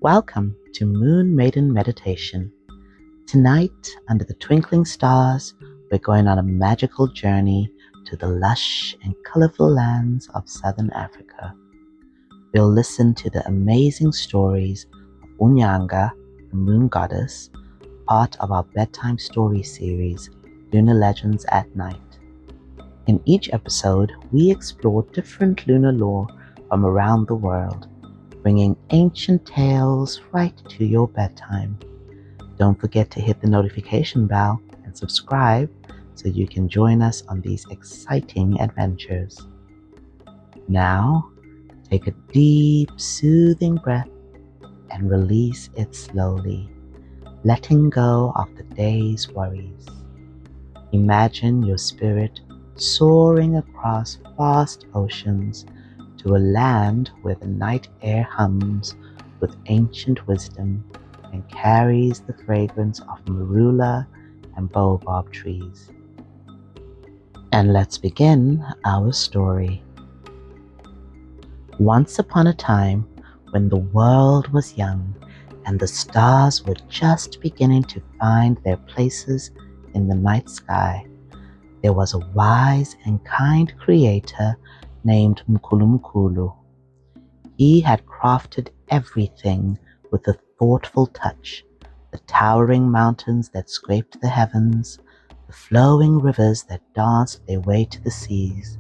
Welcome to Moon Maiden Meditation. Tonight, under the twinkling stars, we're going on a magical journey to the lush and colorful lands of southern Africa. We'll listen to the amazing stories of Unyanga, the moon goddess, part of our bedtime story series, Lunar Legends at Night. In each episode, we explore different lunar lore from around the world, bringing ancient tales right to your bedtime. Don't forget to hit the notification bell and subscribe so you can join us on these exciting adventures. Now, take a deep, soothing breath and release it slowly, letting go of the day's worries. Imagine your spirit soaring across vast oceans to a land where the night air hums with ancient wisdom and carries the fragrance of marula and baobab trees. And let's begin our story. Once upon a time, when the world was young and the stars were just beginning to find their places in the night sky, there was a wise and kind creator named Mkhulu Mkhulu. He had crafted everything with a thoughtful touch: the towering mountains that scraped the heavens, the flowing rivers that danced their way to the seas,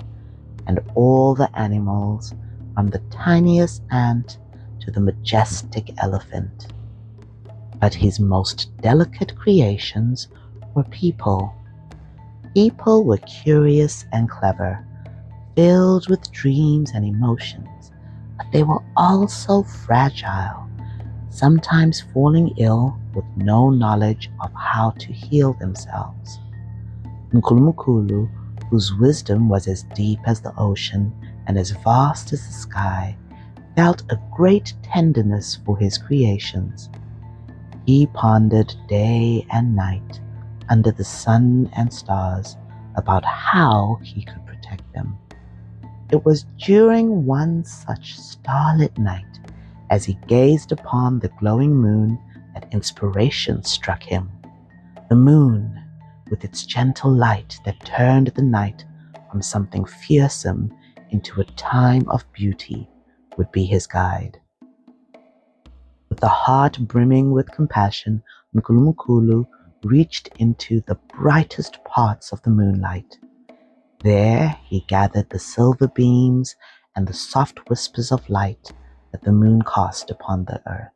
and all the animals, from the tiniest ant to the majestic elephant. But his most delicate creations were people. People were curious and clever, filled with dreams and emotions, but they were also fragile, sometimes falling ill with no knowledge of how to heal themselves. Mkhulu Mkhulu, whose wisdom was as deep as the ocean and as vast as the sky, felt a great tenderness for his creations. He pondered day and night under the sun and stars about how he could protect them. It was during one such starlit night, as he gazed upon the glowing moon, that inspiration struck him. The moon, with its gentle light that turned the night from something fearsome into a time of beauty, would be his guide. With a heart brimming with compassion, Mkhulu Mkhulu reached into the brightest parts of the moonlight. There he gathered the silver beams and the soft whispers of light that the moon cast upon the earth.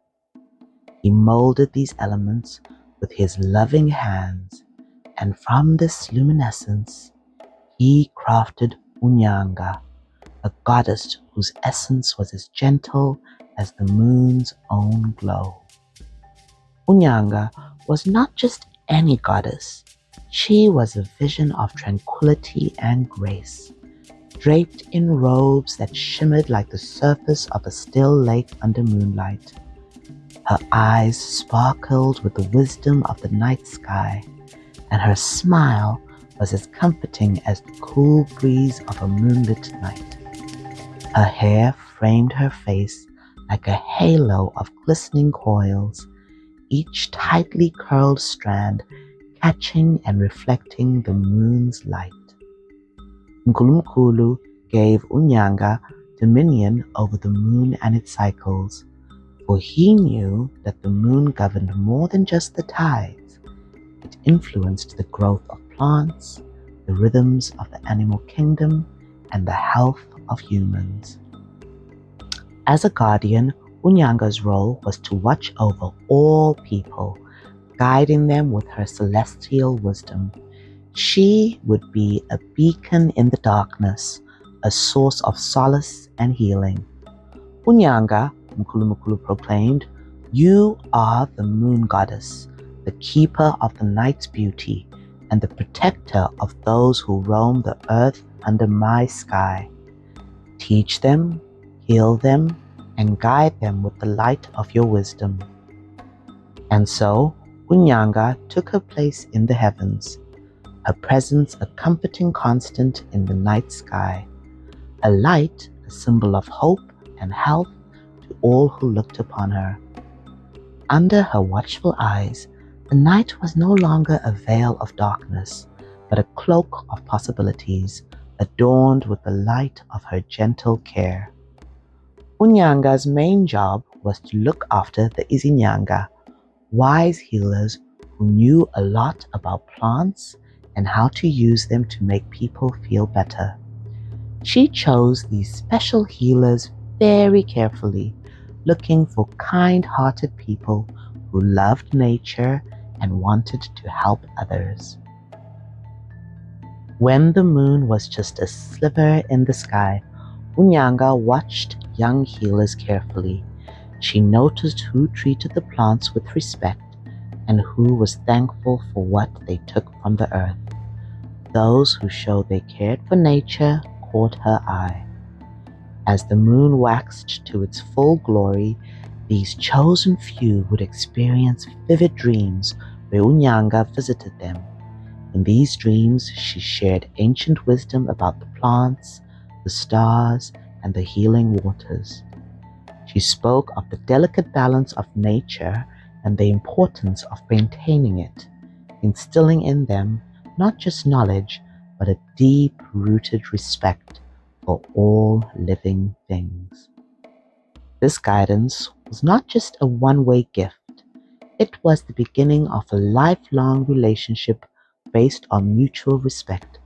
He molded these elements with his loving hands, and from this luminescence he crafted Unyanga, a goddess whose essence was as gentle as the moon's own glow. Unyanga was not just any goddess. She was a vision of tranquility and grace, draped in robes that shimmered like the surface of a still lake under moonlight. Her eyes sparkled with the wisdom of the night sky, and her smile was as comforting as the cool breeze of a moonlit night. Her hair framed her face like a halo of glistening coils, each tightly curled strand catching and reflecting the moon's light. Mkhulu Mkhulu gave Unyanga dominion over the moon and its cycles, for he knew that the moon governed more than just the tides. It influenced the growth of plants, the rhythms of the animal kingdom, and the health of humans. As a guardian, Unyanga's role was to watch over all people, guiding them with her celestial wisdom. She would be a beacon in the darkness, a source of solace and healing. Unyanga, Mkhulu Mkhulu proclaimed, "You are the moon goddess, the keeper of the night's beauty, and the protector of those who roam the earth under my sky. Teach them, heal them, and guide them with the light of your wisdom." And so, Unyanga took her place in the heavens, her presence a comforting constant in the night sky, a light, a symbol of hope and health to all who looked upon her. Under her watchful eyes, the night was no longer a veil of darkness, but a cloak of possibilities, adorned with the light of her gentle care. Unyanga's main job was to look after the Izinyanga, wise healers who knew a lot about plants and how to use them to make people feel better. She chose these special healers very carefully, looking for kind-hearted people who loved nature and wanted to help others. When the moon was just a sliver in the sky, Unyanga watched young healers carefully. She noticed who treated the plants with respect and who was thankful for what they took from the earth. Those who showed they cared for nature caught her eye. As the moon waxed to its full glory, these chosen few would experience vivid dreams where Unyanga visited them. In these dreams, she shared ancient wisdom about the plants, the stars, and the healing waters. She spoke of the delicate balance of nature and the importance of maintaining it, instilling in them not just knowledge, but a deep-rooted respect for all living things. This guidance was not just a one-way gift. It was the beginning of a lifelong relationship based on mutual respect.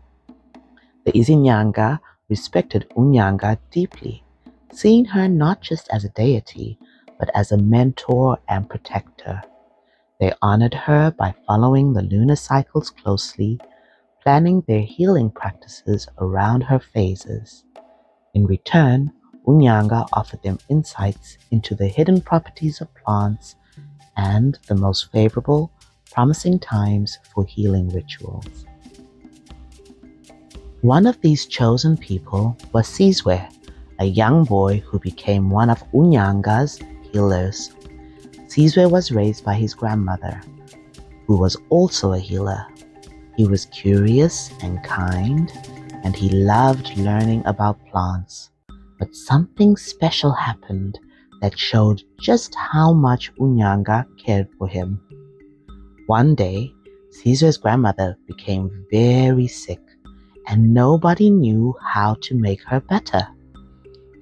The Izinyanga respected Unyanga deeply, seeing her not just as a deity, but as a mentor and protector. They honored her by following the lunar cycles closely, planning their healing practices around her phases. In return, Unyanga offered them insights into the hidden properties of plants and the most favorable, promising times for healing rituals. One of these chosen people was Sizwe, a young boy who became one of Unyanga's healers. Sizwe was raised by his grandmother, who was also a healer. He was curious and kind, and he loved learning about plants. But something special happened that showed just how much Unyanga cared for him. One day, Caesar's grandmother became very sick, and nobody knew how to make her better.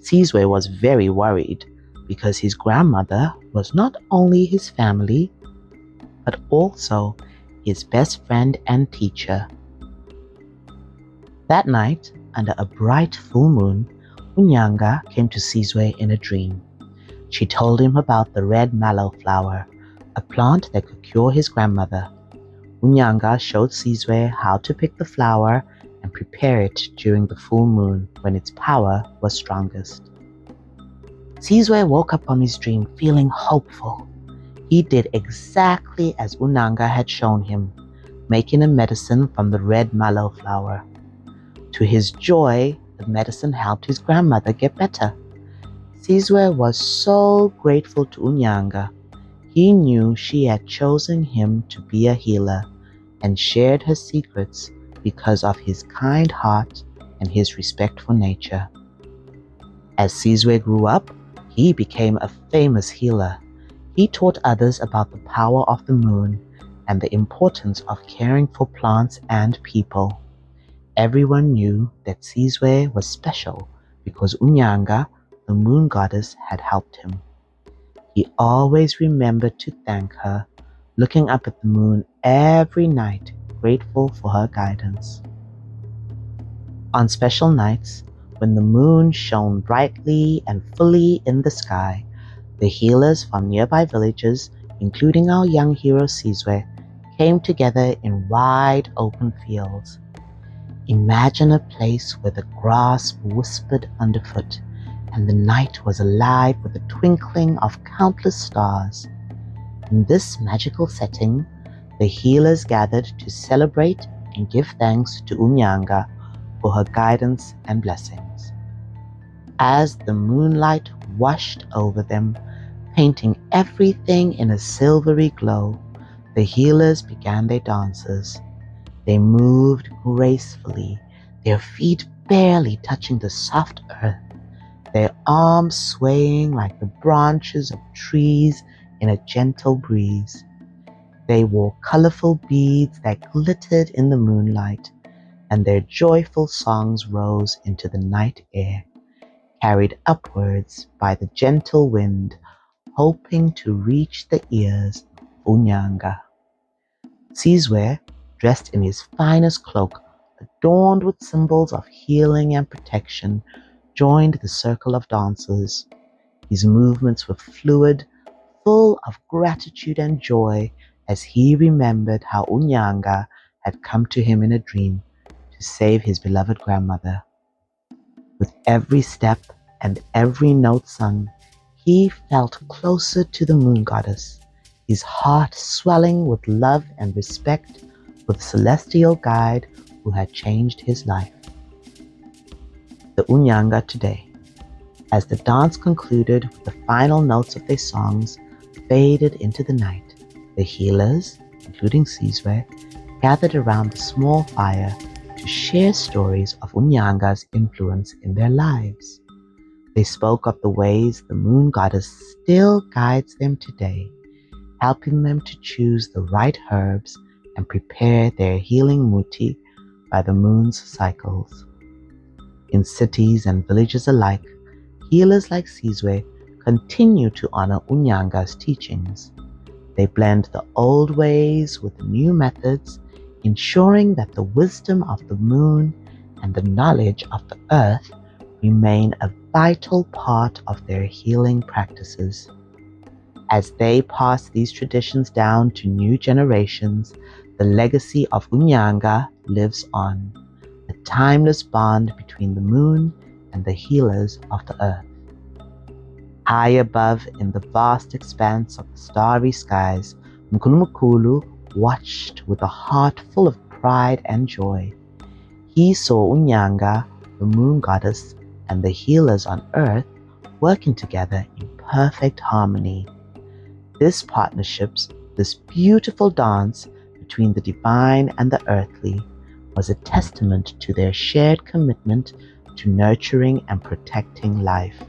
Caesar was very worried because his grandmother was not only his family, but also his best friend and teacher. That night, under a bright full moon, Unyanga came to Sizwe in a dream. She told him about the red mallow flower, a plant that could cure his grandmother. Unyanga showed Sizwe how to pick the flower and prepare it during the full moon when its power was strongest. Sizwe woke up from his dream feeling hopeful. He did exactly as Unyanga had shown him, making a medicine from the red mallow flower. To his joy, the medicine helped his grandmother get better. Sizwe was so grateful to Unyanga. He knew she had chosen him to be a healer and shared her secrets because of his kind heart and his respect for nature. As Sizwe grew up, he became a famous healer. He taught others about the power of the moon and the importance of caring for plants and people. Everyone knew that Sizwe was special because Unyanga, the moon goddess, had helped him. He always remembered to thank her, looking up at the moon every night, grateful for her guidance. On special nights, when the moon shone brightly and fully in the sky, the healers from nearby villages, including our young hero Sizwe, came together in wide open fields. Imagine a place where the grass whispered underfoot and the night was alive with the twinkling of countless stars. In this magical setting, the healers gathered to celebrate and give thanks to Unyanga for her guidance and blessings. As the moonlight washed over them, painting everything in a silvery glow, the healers began their dances. They moved gracefully, their feet barely touching the soft earth, their arms swaying like the branches of trees in a gentle breeze. They wore colorful beads that glittered in the moonlight, and their joyful songs rose into the night air, carried upwards by the gentle wind, hoping to reach the ears of Unyanga. Sizwe, dressed in his finest cloak, adorned with symbols of healing and protection, joined the circle of dancers. His movements were fluid, full of gratitude and joy as he remembered how Unyanga had come to him in a dream to save his beloved grandmother. With every step and every note sung, he felt closer to the moon goddess, his heart swelling with love and respect for the celestial guide who had changed his life. The Unyanga today. As the dance concluded with the final notes of their songs faded into the night, the healers, including Sizwe, gathered around the small fire to share stories of Unyanga's influence in their lives. They spoke of the ways the moon goddess still guides them today, helping them to choose the right herbs and prepare their healing muti by the moon's cycles. In cities and villages alike, healers like Sizwe continue to honor Unyanga's teachings. They blend the old ways with new methods, ensuring that the wisdom of the moon and the knowledge of the earth remain a vital part of their healing practices. As they pass these traditions down to new generations, the legacy of Unyanga lives on, a timeless bond between the moon and the healers of the earth. High above in the vast expanse of the starry skies, Mkhulu Mkhulu watched with a heart full of pride and joy. He saw Unyanga, the moon goddess, and the healers on earth working together in perfect harmony. This beautiful dance between the divine and the earthly, was a testament to their shared commitment to nurturing and protecting life.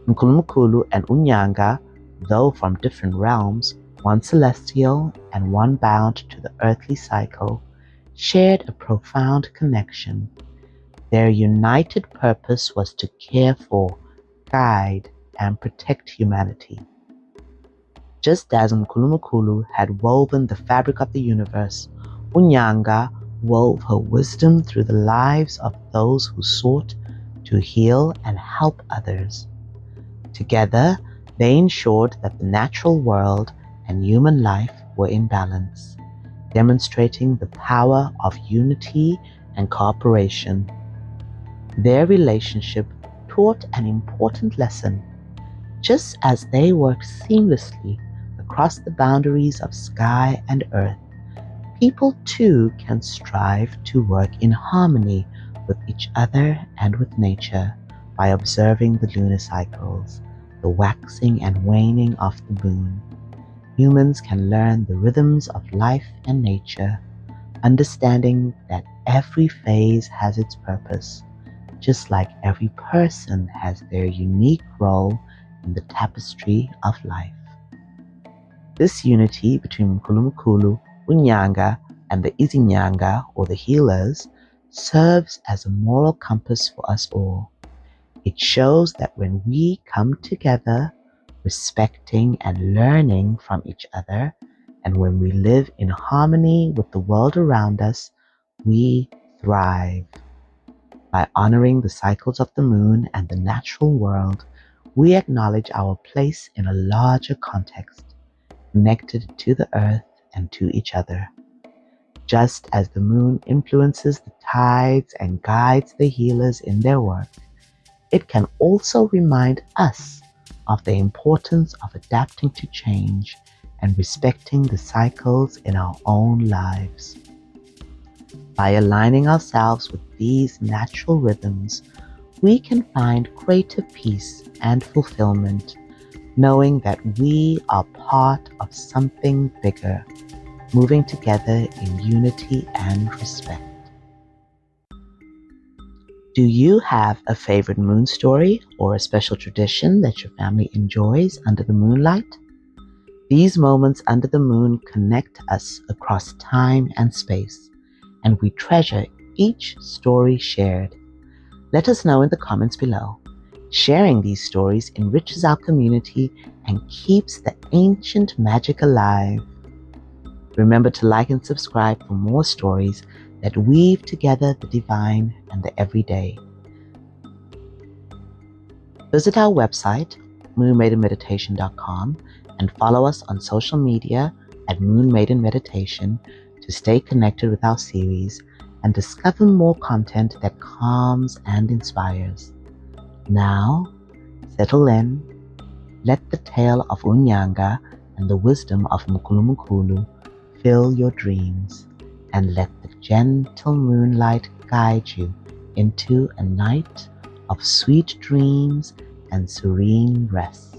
Mkhulu Mkhulu and Unyanga, though from different realms, one celestial and one bound to the earthly cycle, shared a profound connection. Their united purpose was to care for, guide, and protect humanity. Just as Mkhulu Mkhulu had woven the fabric of the universe, Unyanga wove her wisdom through the lives of those who sought to heal and help others. Together, they ensured that the natural world and human life were in balance, demonstrating the power of unity and cooperation. Their relationship taught an important lesson. Just as they worked seamlessly across the boundaries of sky and earth, people too can strive to work in harmony with each other and with nature by observing the lunar cycles, the waxing and waning of the moon. Humans can learn the rhythms of life and nature, understanding that every phase has its purpose, just like every person has their unique role in the tapestry of life. This unity between Mkhulu Mkhulu, Unyanga, and the Izinyanga, or the healers, serves as a moral compass for us all. It shows that when we come together, respecting and learning from each other, and when we live in harmony with the world around us, we thrive. By honoring the cycles of the moon and the natural world, we acknowledge our place in a larger context, connected to the earth and to each other. Just as the moon influences the tides and guides the healers in their work, it can also remind us of the importance of adapting to change and respecting the cycles in our own lives. By aligning ourselves with these natural rhythms, we can find greater peace and fulfillment, knowing that we are part of something bigger, moving together in unity and respect. Do you have a favorite moon story or a special tradition that your family enjoys under the moonlight? These moments under the moon connect us across time and space, and we treasure each story shared. Let us know in the comments below. Sharing these stories enriches our community and keeps the ancient magic alive. Remember to like and subscribe for more stories that weave together the divine and the everyday. Visit our website, moonmaidenmeditation.com, and follow us on social media at Moon Maiden Meditation to stay connected with our series and discover more content that calms and inspires. Now, settle in, let the tale of Unyanga and the wisdom of Mkhulu Mkhulu fill your dreams, and let the gentle moonlight guide you into a night of sweet dreams and serene rest.